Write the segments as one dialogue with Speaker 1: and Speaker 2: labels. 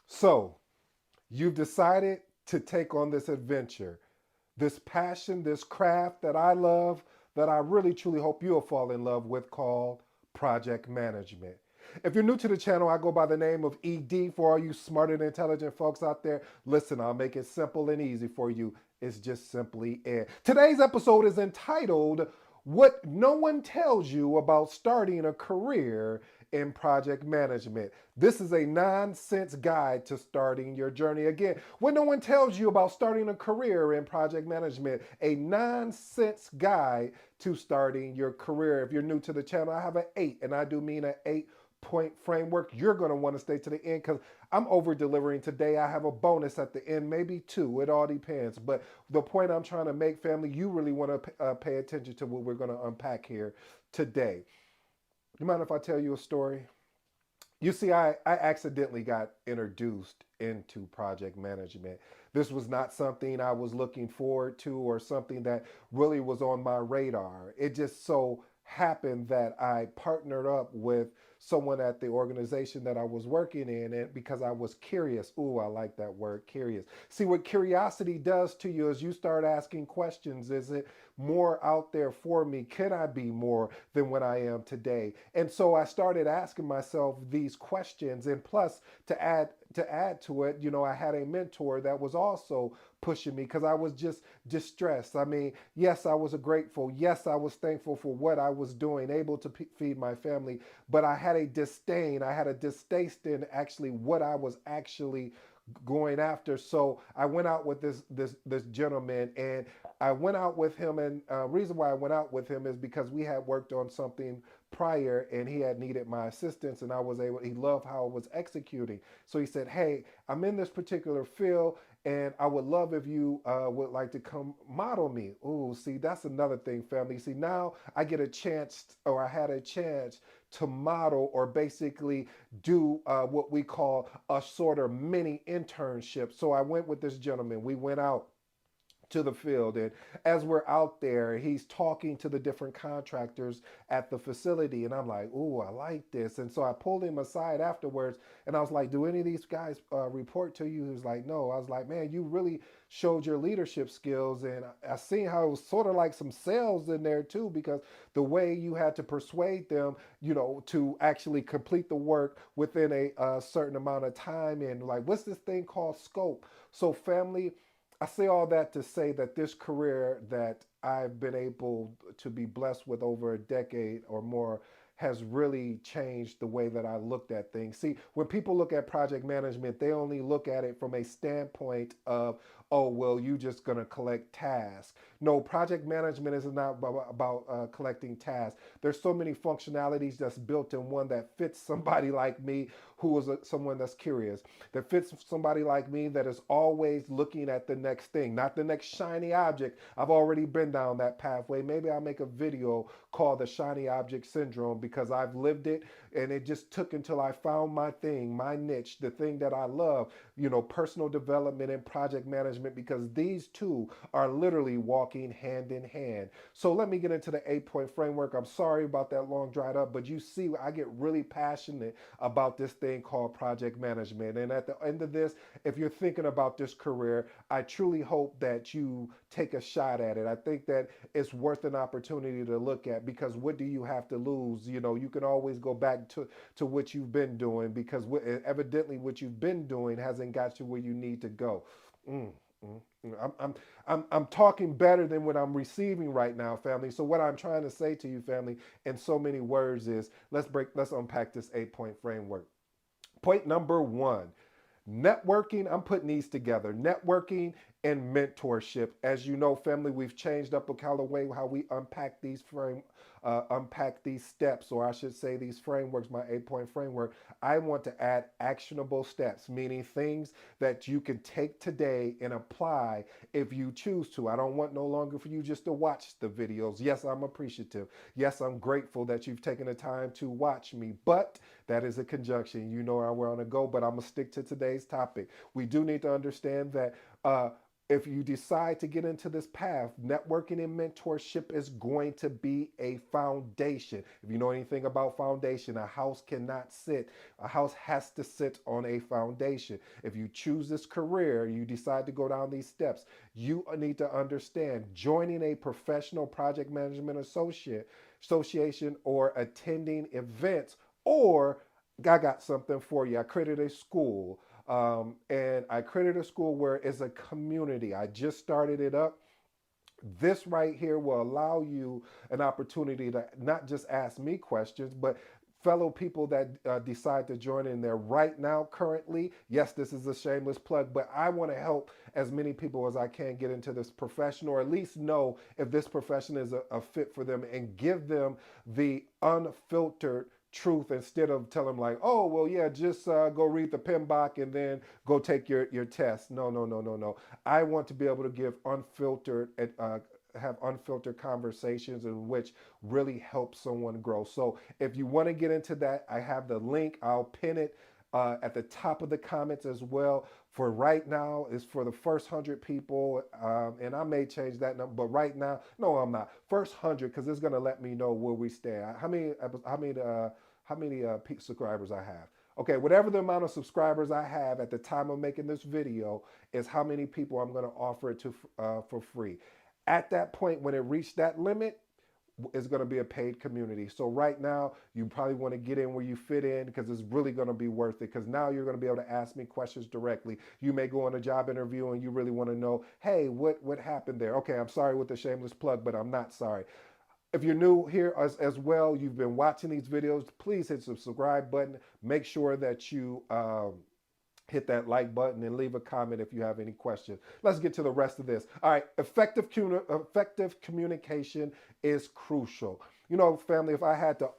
Speaker 1: So, you've decided to take on this adventure, this passion, this craft that I love, that I really truly hope you'll fall in love with, called project management. If you're new to the channel, I go by the name of ED. For all you smart and intelligent folks out there, listen, I'll make it simple and easy for you. It's just simply Ed. Today's episode is entitled What No One Tells You About Starting a Career in Project Management. This is a nonsense guide to starting your journey. Again, what no one tells you about starting a career in project management, a nonsense guide to starting your career. If you're new to the channel, I have an 8, and I do mean an 8-point framework. You're going to want to stay to the end because I'm over delivering today. I have a bonus at the end, maybe 2. It all depends. But the point I'm trying to make, family, you really want to pay attention to what we're going to unpack here today. You mind if I tell you a story? You see, I accidentally got introduced into project management. This was not something I was looking forward to or something that really was on my radar. It just so happened that I partnered up with someone at the organization that I was working in, and because I was curious. Ooh, I like that word, curious. See, what curiosity does to you is you start asking questions. Is it more out there for me? Can I be more than what I am today? And so I started asking myself these questions. And plus, to add to it, I had a mentor that was also pushing me because I was just distressed. I mean, yes, I was grateful. Yes, I was thankful for what I was doing, able to feed my family, but I had a disdain. I had a distaste in actually what I was actually going after. So I went out with this gentleman, and I went out with him. And reason why I went out with him is because we had worked on something prior, and he had needed my assistance, and I was able. He loved how I was executing, so he said, "Hey, I'm in this particular field, and I would love if you would like to come model me." Ooh, see, that's another thing, family. See, now I get a chance, or I had a chance to model or basically do what we call a sort of mini internship. So I went with this gentleman. We went out to the field, and as we're out there, he's talking to the different contractors at the facility, and I'm like, "Ooh, I like this." And so I pulled him aside afterwards, and I was like, "Do any of these guys report to you?" He was like, "No." I was like, "Man, you really showed your leadership skills." And I seen how it was sort of like some sales in there too, because the way you had to persuade them, to actually complete the work within a certain amount of time. And like, what's this thing called scope? So family, I say all that to say that this career that I've been able to be blessed with over a decade or more has really changed the way that I looked at things. See, when people look at project management, they only look at it from a standpoint of, oh, well, you just going to collect tasks. No, project management is not about collecting tasks. There's so many functionalities that's built in one that fits somebody like me, who is someone that's curious, that fits somebody like me that is always looking at the next thing, not the next shiny object. I've already been down that pathway. Maybe I'll make a video called the shiny object syndrome because I've lived it, and it just took until I found my thing, my niche, the thing that I love, personal development and project management, because these two are literally walking hand in hand. So let me get into the 8-point framework. I'm sorry about that long dried up, but you see, I get really passionate about this thing called project management. And at the end of this, if you're thinking about this career, I truly hope that you take a shot at it. I think that it's worth an opportunity to look at, because what do you have to lose? You can always go back to what you've been doing, because evidently what you've been doing hasn't got you where you need to go. Mm, mm, mm. I'm talking better than what I'm receiving right now, family. So what I'm trying to say to you, family, in so many words is, let's unpack this 8-point framework. Point number one, networking. I'm putting these together: networking and mentorship. As you know, family, we've changed up a kind of way how we unpack these steps, or I should say these frameworks, my 8-point framework. I want to add actionable steps, meaning things that you can take today and apply if you choose to. I don't want no longer for you just to watch the videos. Yes, I'm appreciative. Yes, I'm grateful that you've taken the time to watch me, but that is a conjunction. You know where I want to go, but I'm going to stick to today's topic. We do need to understand that If you decide to get into this path, networking and mentorship is going to be a foundation. If you know anything about foundation, a house cannot sit, a house has to sit on a foundation. If you choose this career, you decide to go down these steps, you need to understand joining a professional project management association or attending events, or I got something for you. I created a school, and I created a school where it's a community. I just started it up. This right here will allow you an opportunity to not just ask me questions, but fellow people that decide to join in there right now, currently. Yes, this is a shameless plug, but I want to help as many people as I can get into this profession, or at least know if this profession is a fit for them, and give them the unfiltered truth instead of telling them like, oh, well, yeah, just go read the PMBOK and then go take your test. No, no, no, no, no. I want to be able to give unfiltered, have unfiltered conversations in which really help someone grow. So if you want to get into that, I have the link. I'll pin it at the top of the comments as well. For right now, it's for the first 100 people, and I may change that number. But right now, no, I'm not. First 100, because it's going to let me know where we stand. How many subscribers I have. Okay, whatever the amount of subscribers I have at the time of making this video is how many people I'm going to offer it to for free. At that point, when it reached that limit, it's going to be a paid community. So right now, you probably want to get in where you fit in, because it's really going to be worth it, because now you're going to be able to ask me questions directly. You may go on a job interview and you really want to know, hey, what happened there? Okay, I'm sorry with the shameless plug, but I'm not sorry. If you're new here as well, you've been watching these videos, please hit the subscribe button. Make sure that you hit that like button and leave a comment if you have any questions. Let's get to the rest of this. All right, effective communication is crucial. You know, family, if I had to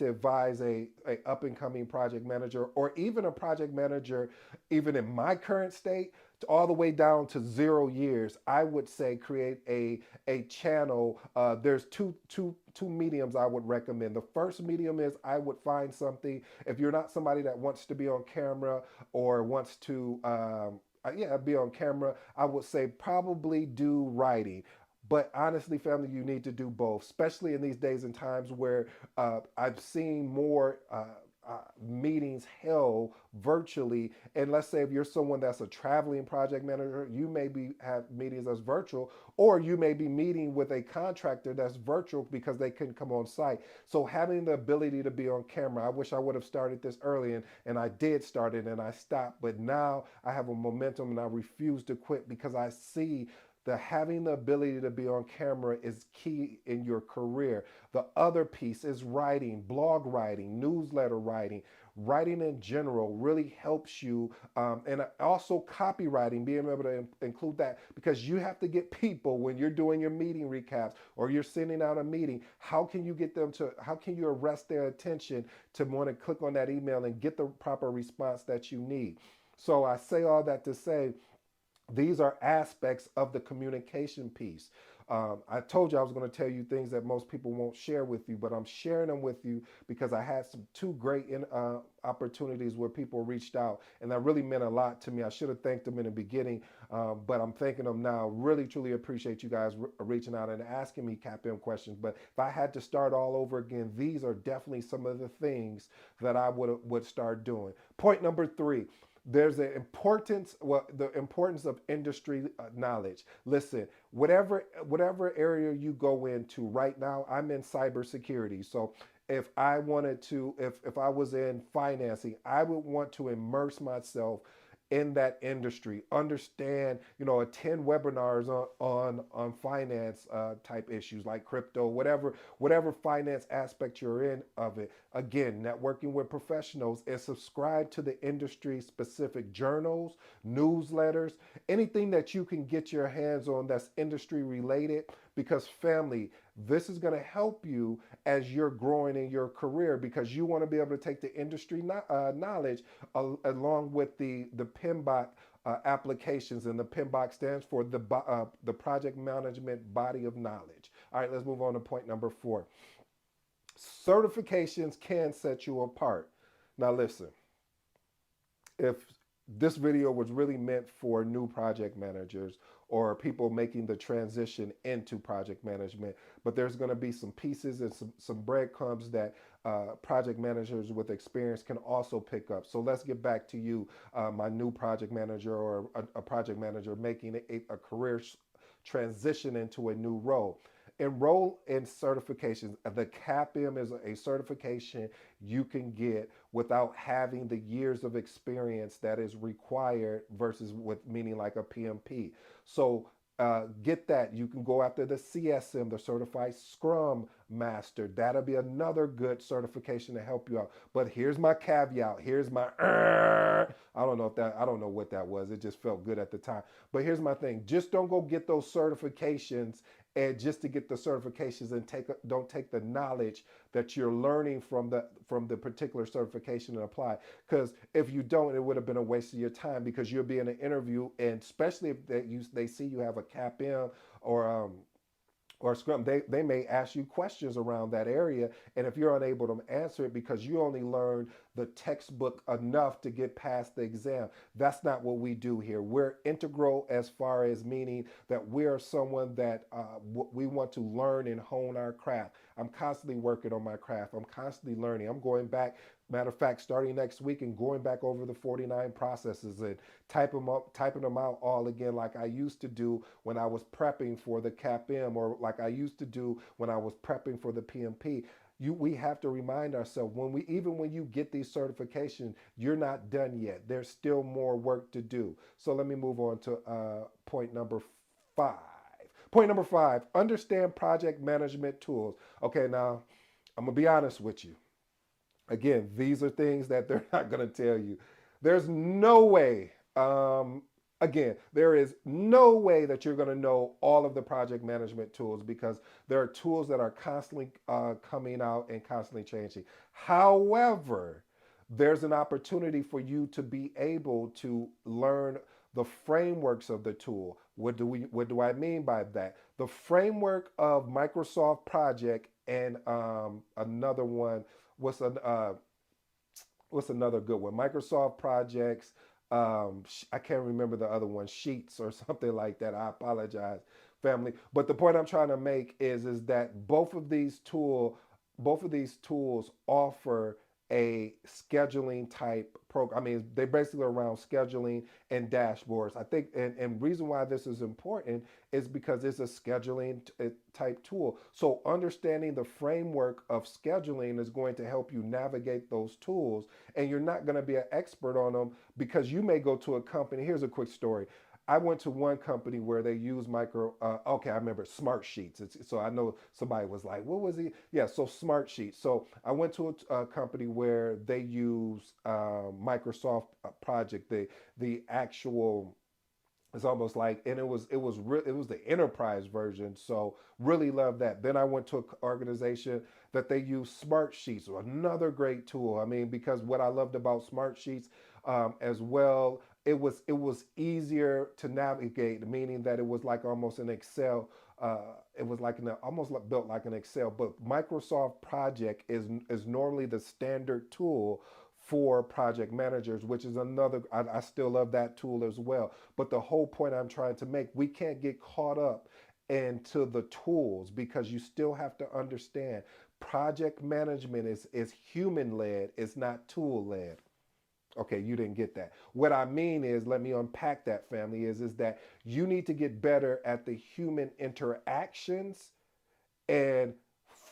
Speaker 1: advise a up and coming project manager, or even a project manager, even in my current state, all the way down to 0 years, I would say create a channel. There's two mediums I would recommend. The first medium is, I would find something. If you're not somebody that wants to be on camera or wants to yeah, be on camera, I would say probably do writing. But honestly, family, you need to do both, especially in these days and times where I've seen more meetings held virtually. And let's say if you're someone that's a traveling project manager, you may have meetings as virtual, or you may be meeting with a contractor that's virtual because they couldn't come on site. So having the ability to be on camera, I wish I would have started this early, and I did start it and I stopped, but now I have a momentum and I refuse to quit, because I see that having the ability to be on camera is key in your career. The other piece is writing, blog writing, newsletter writing. Writing in general really helps you, and also copywriting, being able to include that, because you have to get people, when you're doing your meeting recaps or you're sending out a meeting, how can you arrest their attention to want to click on that email and get the proper response that you need? So I say all that to say, these are aspects of the communication piece. I told you I was going to tell you things that most people won't share with you, but I'm sharing them with you because I had two great opportunities where people reached out, and that really meant a lot to me. I should have thanked them in the beginning, but I'm thanking them now. Really, truly appreciate you guys reaching out and asking me CAPM questions. But if I had to start all over again, these are definitely some of the things that I would start doing. Point number 3, there's the importance of industry knowledge. Listen, whatever area you go into right now, I'm in cybersecurity. So if I was in financing, I would want to immerse myself in that industry, understand, attend webinars on finance type issues like crypto, whatever finance aspect you're in of it. Again, networking with professionals, and subscribe to the industry specific journals, newsletters, anything that you can get your hands on that's industry related, because family, this is going to help you as you're growing in your career, because you want to be able to take the industry knowledge along with the PMBOK applications, and the PMBOK stands for the Project Management Body of Knowledge. All right, let's move on to point number 4. Certifications can set you apart. Now listen, if this video was really meant for new project managers, or people making the transition into project management. But there's going to be some pieces and some breadcrumbs that project managers with experience can also pick up. So let's get back to you, my new project manager or a project manager making a career transition into a new role. Enroll in certifications. The CAPM is a certification you can get without having the years of experience that is required versus with meaning like a PMP. So get that. You can go after the CSM, the Certified Scrum Master. That'll be another good certification to help you out. But here's my caveat. Here's my I don't know what that was. It just felt good at the time. But here's my thing. Just don't go get those certifications and just to get the certifications and don't take the knowledge that you're learning from the particular certification and apply. Because if you don't, it would have been a waste of your time, because you'll be in an interview, and especially if they see you have a CAPM or Scrum, they may ask you questions around that area. And if you're unable to answer it because you only learned the textbook enough to get past the exam, that's not what we do here. We're integral, as far as meaning that we are someone that we want to learn and hone our craft. I'm constantly working on my craft. I'm constantly learning. I'm going back. Matter of fact, starting next week and going back over the 49 processes and typing them out all again, like I used to do when I was prepping for the CAPM, or like I used to do when I was prepping for the PMP. We have to remind ourselves, when you get these certifications, you're not done yet. There's still more work to do. So let me move on to point number 5. Point number 5: understand project management tools. Okay, now I'm gonna be honest with you. Again, these are things that they're not going to tell you. There's no way, again, there is no way that you're going to know all of the project management tools, because there are tools that are constantly coming out and constantly changing. However, there's an opportunity for you to be able to learn the frameworks of the tool. What do I mean by that? The framework of Microsoft Project and another one. What's an what's another good one? Microsoft Projects. I can't remember the other one. Sheets or something like that. I apologize, family. But the point I'm trying to make is that both of these tools offer a scheduling type program. I mean, they basically are around scheduling and dashboards. I think, and reason why this is important is because it's a scheduling type tool. So understanding the framework of scheduling is going to help you navigate those tools, and you're not going to be an expert on them, because you may go to a company. Here's a quick story. I went to one company where they use okay, I remember Smart Sheets. So I know somebody was like, what was he? Yeah, so Smart Sheets. So I went to a company where they use Microsoft Project, the actual, it's almost like, and it was the enterprise version. So really love that. Then I went to an organization that they use Smart Sheets, another great tool. I mean, because what I loved about Smart Sheets as well, it was easier to navigate, meaning that it was like almost an Excel. It was like almost built like an Excel. But Microsoft Project is normally the standard tool for project managers, which is another. I still love that tool as well. But the whole point I'm trying to make, we can't get caught up into the tools, because you still have to understand project management is human led, it's not tool led. Okay, you didn't get that. What I mean is, let me unpack that, family, is that you need to get better at the human interactions and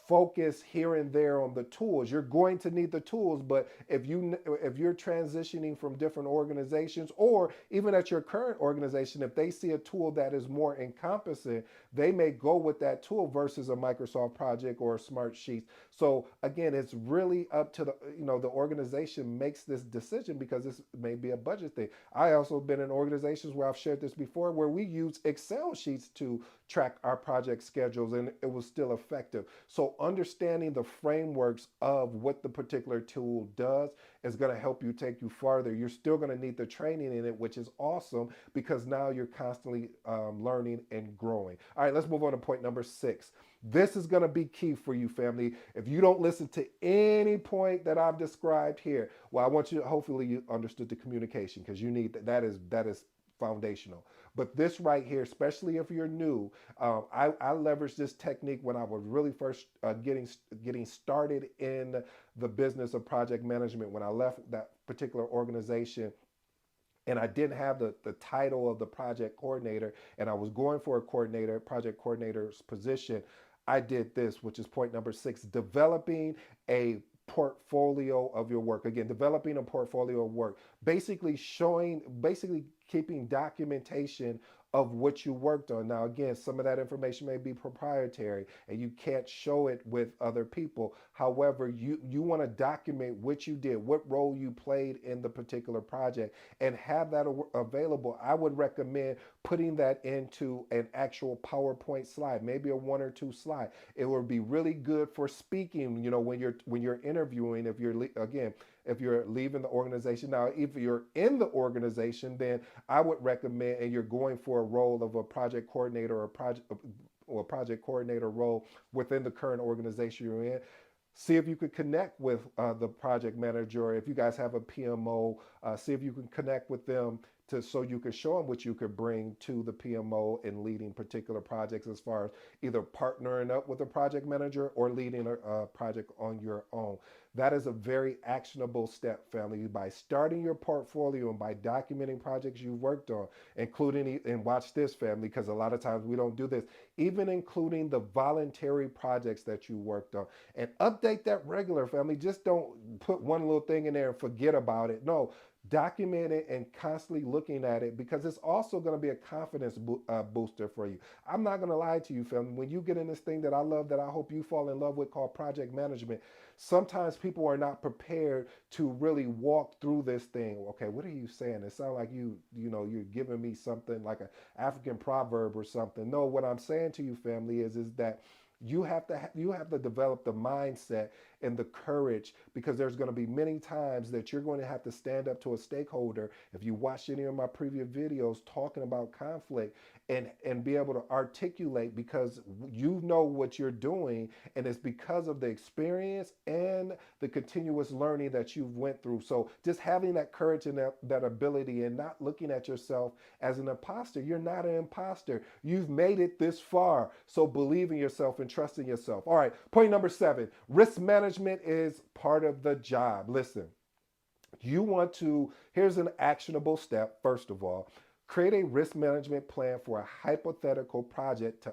Speaker 1: focus here and there on the tools. You're going to need the tools, but if you're transitioning from different organizations, or even at your current organization, if they see a tool that is more encompassing, they may go with that tool versus a Microsoft Project or a Smart Sheets. So again, it's really up to the organization makes this decision, because this may be a budget thing. I also been in organizations where I've shared this before, where we use Excel sheets to track our project schedules, and it was still effective. So understanding the frameworks of what the particular tool does is going to help you take you farther. You're still going to need the training in it, which is awesome, because now you're constantly learning and growing. All right, let's move on to point number 6. This is going to be key for you, family. If you don't listen to any point that I've described here, well, I want you to, hopefully you understood the communication, because you need that. That is foundational. But this right here, especially if you're new, I leveraged this technique when I was really first getting started in the business of project management. When I left that particular organization, and I didn't have the title of the project coordinator, and I was going for a project coordinator's position, I did this, which is point number 6, developing a portfolio of your work. Again, developing a portfolio of work, basically keeping documentation of what you worked on. Now, again, some of that information may be proprietary and you can't show it with other people. However, you want to document what you did, what role you played in the particular project, and have that available. I would recommend putting that into an actual PowerPoint slide, maybe a 1 or 2 slide. It would be really good for speaking, when you're interviewing, if you're leaving the organization. Now, if you're in the organization, then I would recommend, and you're going for a role of a project coordinator or a project coordinator role within the current organization you're in, see if you could connect with the project manager, or if you guys have a PMO, see if you can connect with them so you can show them what you could bring to the PMO in leading particular projects, as far as either partnering up with a project manager or leading a project on your own. That is a very actionable step, family. By starting your portfolio and by documenting projects you've worked on, including, and watch this, family, because a lot of times we don't do this, even including the voluntary projects that you worked on, and update that regular, family. Just don't put one little thing in there and forget about it. No, document it and constantly looking at it, because it's also going to be a confidence booster for you. I'm not going to lie to you, family. When you get in this thing that I love, that I hope you fall in love with, called project management, sometimes people are not prepared to really walk through this thing. Okay, what are you saying? It sounds like you're giving me something like an African proverb or something. No, what I'm saying to you, family, is that you have to develop the mindset and the courage, because there's going to be many times that you're going to have to stand up to a stakeholder. If you watch any of my previous videos talking about conflict, and be able to articulate, because you know what you're doing, and it's because of the experience and the continuous learning that you've went through. So just having that courage and that ability, and not looking at yourself as an imposter. You're not an imposter. You've made it this far. So believe in yourself and trust in yourself. All right, point number 7, risk management is part of the job. Listen, here's an actionable step. First of all, create a risk management plan for a hypothetical project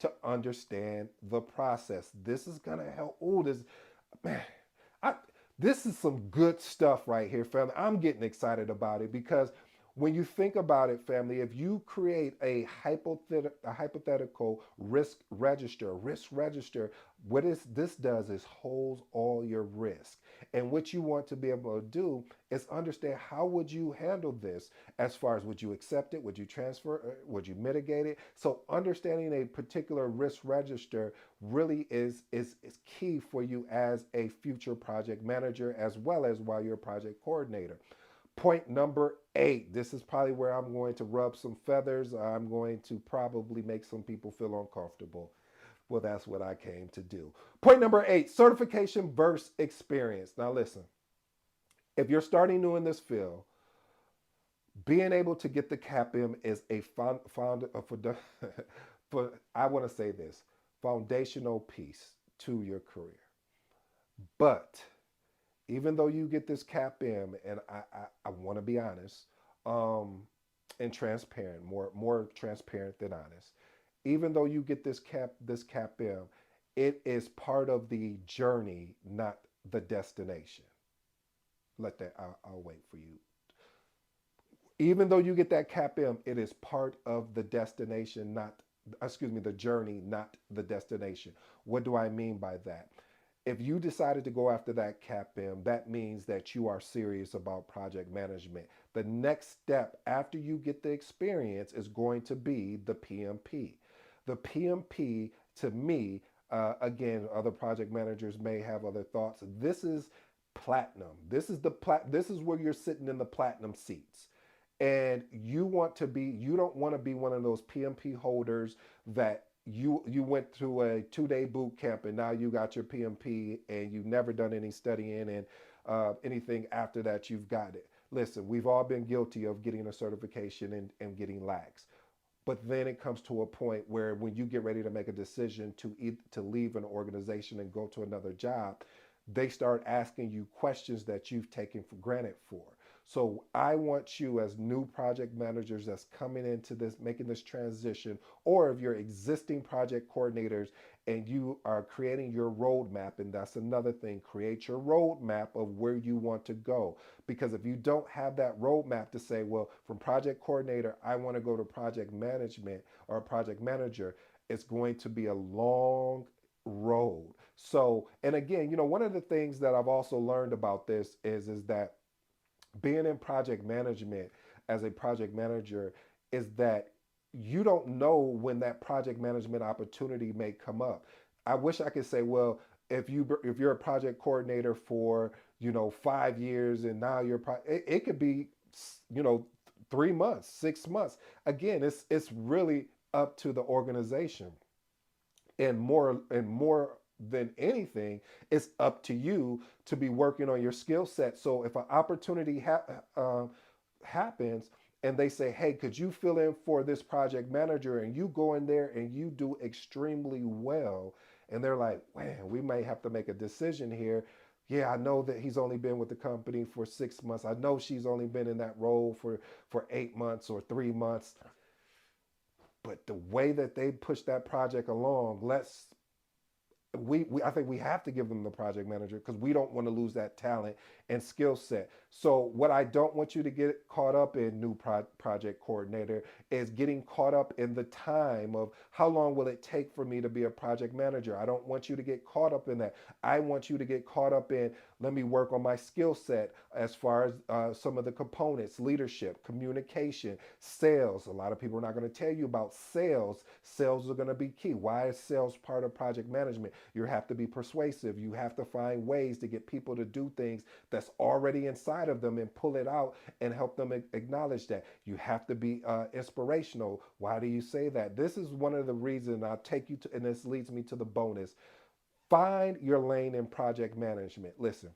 Speaker 1: to understand the process. This is gonna help. Oh, man, I, this is some good stuff right here, family. I'm getting excited about it, because when you think about it, family, if you create a hypothetical risk register, this does is holds all your risk. And what you want to be able to do is understand, how would you handle this, as far as, would you accept it, would you transfer, would you mitigate it? So understanding a particular risk register really is key for you as a future project manager, as well as while you're a project coordinator. Point number 8. This is probably where I'm going to rub some feathers. I'm going to probably make some people feel uncomfortable. Well, that's what I came to do. Point number 8, certification versus experience. Now, listen, if you're starting new in this field, being able to get the CAPM is a I want to say this, foundational piece to your career. But even though you get this CAPM, and I want to be honest, and transparent, more transparent than honest. Even though you get this CAPM, it is part of the journey, not the destination. I'll wait for you. Even though you get that CAPM, it is part of the destination, not, excuse me, the journey, not the destination. What do I mean by that? If you decided to go after that CAPM, that means that you are serious about project management. The next step after you get the experience is going to be the PMP. The PMP, to me, again, other project managers may have other thoughts. This is platinum. This is where you're sitting in the platinum seats. And you don't want to be one of those PMP holders that you went through a 2-day boot camp, and now you got your PMP, and you've never done any studying, and anything after that you've got it. Listen, we've all been guilty of getting a certification and getting lax. But then it comes to a point where when you get ready to make a decision to leave an organization and go to another job, they start asking you questions that you've taken for granted for. So I want you as new project managers that's coming into this, making this transition, or if you're existing project coordinators and you are creating your roadmap, and that's another thing, create your roadmap of where you want to go. Because if you don't have that roadmap to say, well, from project coordinator, I want to go to project management or project manager, it's going to be a long road. So, and again, one of the things that I've also learned about this is that being in project management as a project manager is that you don't know when that project management opportunity may come up. I wish I could say, well, if you're a project coordinator for 5 years and now it could be you know 3 months, 6 months. Again, it's really up to the organization, and more than anything, it's up to you to be working on your skill set. So if an opportunity happens and they say, hey, could you fill in for this project manager, and you go in there and you do extremely well, and they're like, man, we may have to make a decision here. Yeah, I know that he's only been with the company for 6 months. I know she's only been in that role for 8 months or 3 months. But the way that they push that project along, I think we have to give them the project manager because we don't want to lose that talent and skill set. So what I don't want you to get caught up in, new project coordinator, is getting caught up in the time of how long will it take for me to be a project manager. I don't want you to get caught up in that. I want you to get caught up in, let me work on my skill set as far as some of the components: leadership, communication, sales. A lot of people are not going to tell you about sales. Sales are going to be key. Why is sales part of project management? You have to be persuasive. You have to find ways to get people to do things that's already inside of them and pull it out and help them acknowledge that. You have to be inspirational. Why do you say that? This is one of the reasons I'll take you to, and this leads me to the bonus. Find your lane in project management. Listen,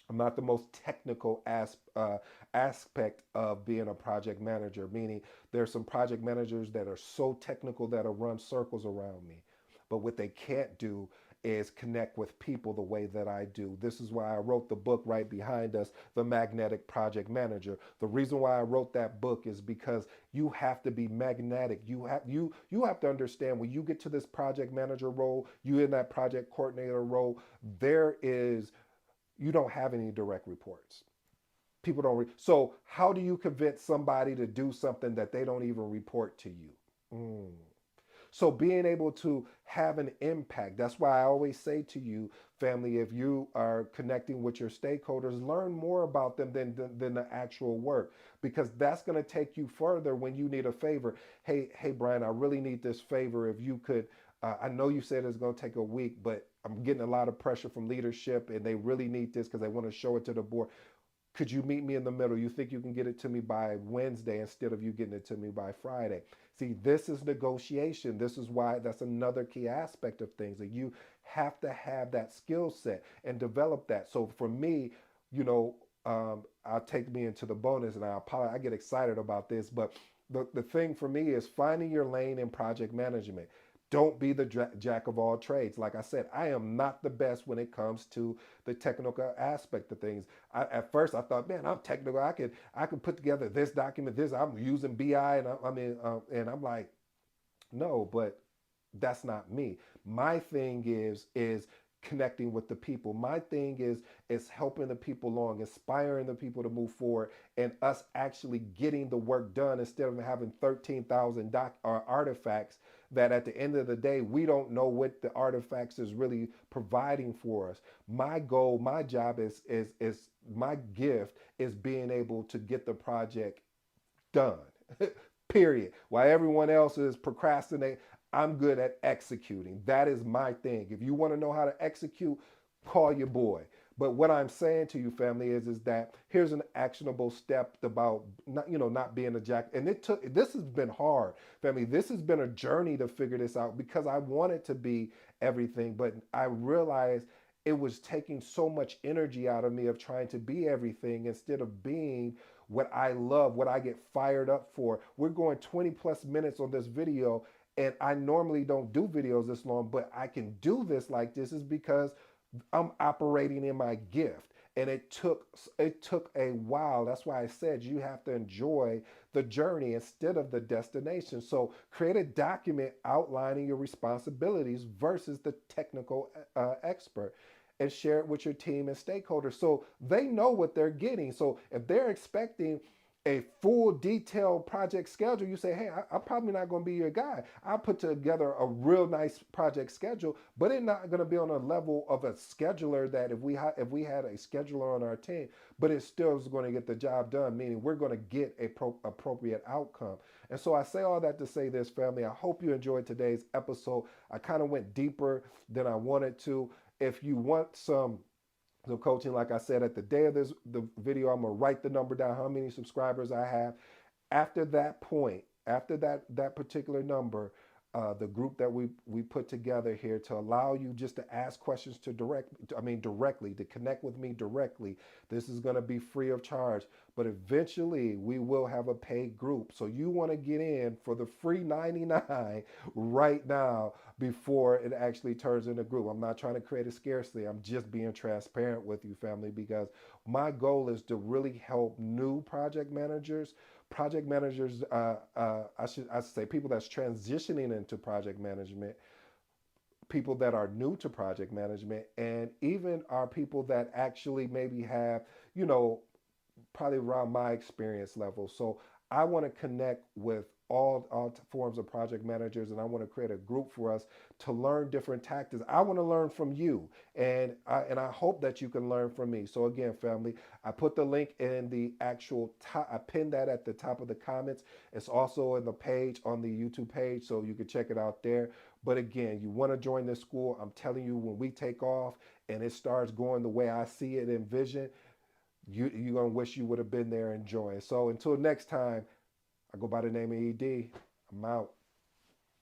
Speaker 1: I'm not the most technical aspect of being a project manager, meaning there's some project managers that are so technical that'll run circles around me. But what they can't do is connect with people the way that I do. This is why I wrote the book right behind us, The Magnetic Project Manager. The reason why I wrote that book is because you have to be magnetic. You have to understand, when you get to this project manager role, you in that project coordinator role, there is you don't have any direct reports. People don't. So how do you convince somebody to do something that they don't even report to you? Mm. So being able to have an impact. That's why I always say to you, family, if you are connecting with your stakeholders, learn more about them than the actual work, because that's going to take you further when you need a favor. Hey, Brian, I really need this favor. If you could, I know you said it's going to take a week, but I'm getting a lot of pressure from leadership and they really need this because they want to show it to the board. Could you meet me in the middle? You think you can get it to me by Wednesday instead of you getting it to me by Friday? See, this is negotiation. This is why that's another key aspect of things, that you have to have that skill set and develop that. So for me, you know, I'll take me into the bonus, and I get excited about this, but the thing for me is finding your lane in project management. Don't be the jack of all trades. Like I said, I am not the best when it comes to the technical aspect of things. At first, I thought, man, I'm technical. I can put together this document. This I'm using BI, and and I'm like, no, but that's not me. My thing is connecting with the people. My thing is helping the people along, inspiring the people to move forward, and us actually getting the work done instead of having 13,000 artifacts that at the end of the day we don't know what the artifacts is really providing for us. My goal, my job is my gift is being able to get the project done. Period. While everyone else is procrastinating, I'm good at executing. That is my thing. If you want to know how to execute, call your boy. But what I'm saying to you, family, is that here's an actionable step about not being a jack. And this has been hard, family. This has been a journey to figure this out because I wanted to be everything, but I realized it was taking so much energy out of me of trying to be everything instead of being what I love, what I get fired up for. We're going 20 plus minutes on this video, and I normally don't do videos this long, but I can do this like this is because I'm operating in my gift. And it took a while. That's why I said you have to enjoy the journey instead of the destination. So create a document outlining your responsibilities versus the technical expert, and share it with your team and stakeholders so they know what they're getting. So if they're expecting a full detailed project schedule, you say, hey, I'm probably not going to be your guy. I'll put together a real nice project schedule, but it's not going to be on a level of a scheduler that if we had a scheduler on our team, but it still is going to get the job done, meaning we're going to get a appropriate outcome. And so I say all that to say this, family. I hope you enjoyed today's episode. I kind of went deeper than I wanted to. If you want some coaching, like I said, at the day of the video, I'm gonna write the number down, how many subscribers I have. After that point, after that particular number, the group that we put together here to allow you just to ask questions directly to connect with me directly. This is going to be free of charge, but eventually we will have a paid group. So you want to get in for the free 99 right now before it actually turns into a group. I'm not trying to create a scarcity. I'm just being transparent with you, family, because my goal is to really help new project managers, I should say people that's transitioning into project management, people that are new to project management, and even our people that actually maybe have, you know, probably around my experience level. So I want to connect with all forms of project managers, and I want to create a group for us to learn different tactics. I want to learn from you, and I hope that you can learn from me. So again, family, I put the link in the actual top. I pinned that at the top of the comments. It's also in the page on the YouTube page, so you can check it out there. But again, you want to join this school? I'm telling you, when we take off and it starts going the way I see it in vision, you're gonna wish you would have been there and joined. So until next time, I go by the name of ED. I'm out.